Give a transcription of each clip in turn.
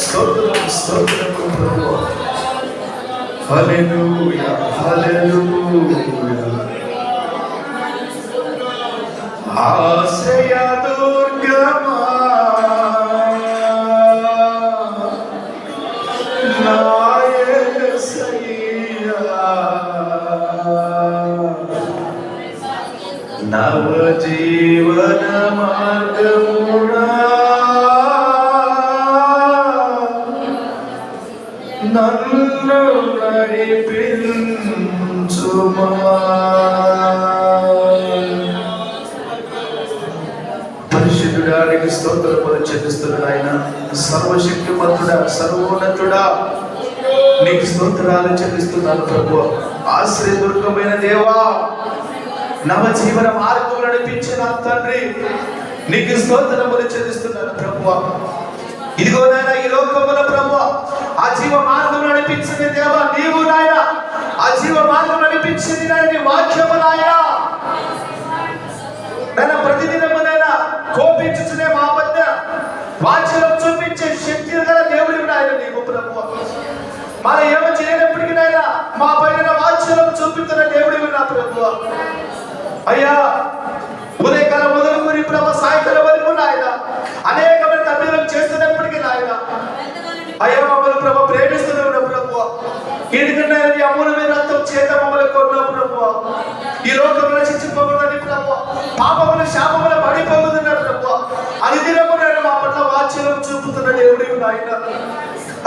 స్తోత్రం స్తోత్రం ప్రభువా. హల్లెలూయా హల్లెలూయా. ఆశ్రయ దుర్గమా నా యేసయ్యా, నవ జీవన మార్గమునా నన్ను నడిపించుమా. పరిశుద్ధుడా నీకు స్తోత్రములు చెల్లిస్తున్నాడు. ఆయన సర్వశక్తిమంతుడా సర్వోన్నతుడా నీకు స్తోత్రాలు చెల్లిస్తున్నాను ప్రభు. ఆశ్రయదుర్గమైన దేవా, నవ జీవన మార్గం నడిపించిన తండ్రి నీకు స్తోత్రములు చెల్లిస్తున్నాను ప్రభు. ఇదిగో నాయన ఈ లోకములో ప్రభు ఆ జీవ మార్గం నడిపించింది దేవా నీవు నాయన. ఆ జీవ మార్గం నడిపించింది నాయన నీ వాక్యము నాయన. నన్ను ప్రతిదినమునైనా కోపించుచునే మా మధ్య వాక్యం చూపించే శక్తి గల దేవుడివి నాయన నీవు ప్రభు. మన ఏమో చేయనప్పటికీ నాయన మా పైన వాక్యం చూపించిన దేవుడివి నా ప్రభు. అయ్యా ఉదయకాలం మొదలుకొని ప్రభు సాయంకాలం వరకు నాయన అనేకమైన తప్పిదం చేస్తున్నప్పటికీ నాయన అయ్యా మమ్మల్ని ప్రభు ప్రేమిస్తున్నావు ప్రభు. ఎందుకంటే నీ అమూల్యమైన రక్తం చేత మమ్మల్ని కొన్నావు ప్రభు. ఈ లోకంలో రక్షించుకోకూడదని ప్రభు, పాపముల శాపముల పడిపోతున్నారు ప్రభు. అది దినమున మా పట్ల వాత్సల్యం చూపుతున్న దేవుడివి నాయన.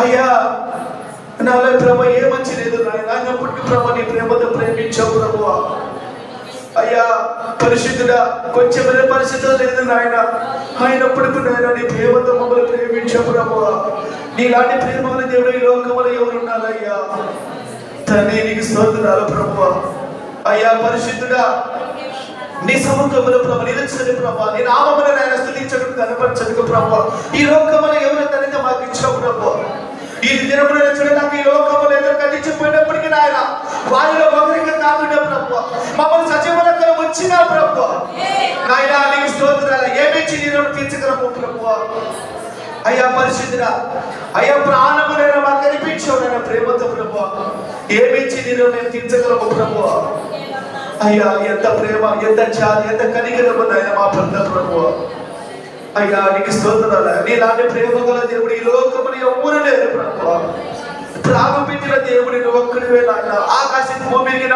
అయ్యా నాలో ప్రభు ఏ మంచి లేదు నాయన, అయినప్పటికీ ప్రభు నీ ప్రేమతో ప్రేమించావు ప్రభు. అయ్యా పరిశుద్ధుడా కొంచెం పరిస్థితులు లేదు నాయన, అయినప్పటికీ నాయన నీ ప్రేమతో మమ్మల్ని ప్రేమించావు ప్రభు. నీలాంటి ప్రేమల దేవుడు ఈ లోకంలో ఎవరున్నారయ్యా తండ్రి నీకు స్తోత్రాలు ప్రభు. అయ్యా పరిశుద్ధుడా నీ సముఖములో ప్రభు నిలిచిన ప్రభు నీ నామమును నాయన స్తుతించడం కనపరచడానికి ప్రభు ఈ లోకంలో ఎవరు తనగా మాకు ఇచ్చావు ప్రభు. ఈ దినమున చూడడానికి ఈ లోకంలో ఎదురు కదించిపోయినప్పటికీ నాయన వారిలో ఒకరిగా కాకుండా ప్రభు మమ్మల్ని సజీవనతో వచ్చిన ప్రభు నాయన నీకు స్తోత్రాలు. ఏమిచ్చి నేను తీర్చగలము ప్రభు. అయ్యా పరిశుద్ధుడా అయ్యా ప్రాణములైన మాకు కనిపించావు నాయన ప్రేమతో ప్రభు. ఏమిచ్చి నేను తీర్చగలము ప్రభు. అయ్యా ఎంత ప్రేమ ఎంత జాలి ఎంత కనికరము నాయన మా పట్ల ప్రభు. అయ్యా నీకు స్తోత్రాలు. నీలాంటి ప్రేమ గల దేవుడు ఈ లోకముని ఎవ్వరు లేరు ప్రభు. ప్రారంభించిన దేవుడిని ఒక్కడివే నాయన. ఆకాశం భూమికి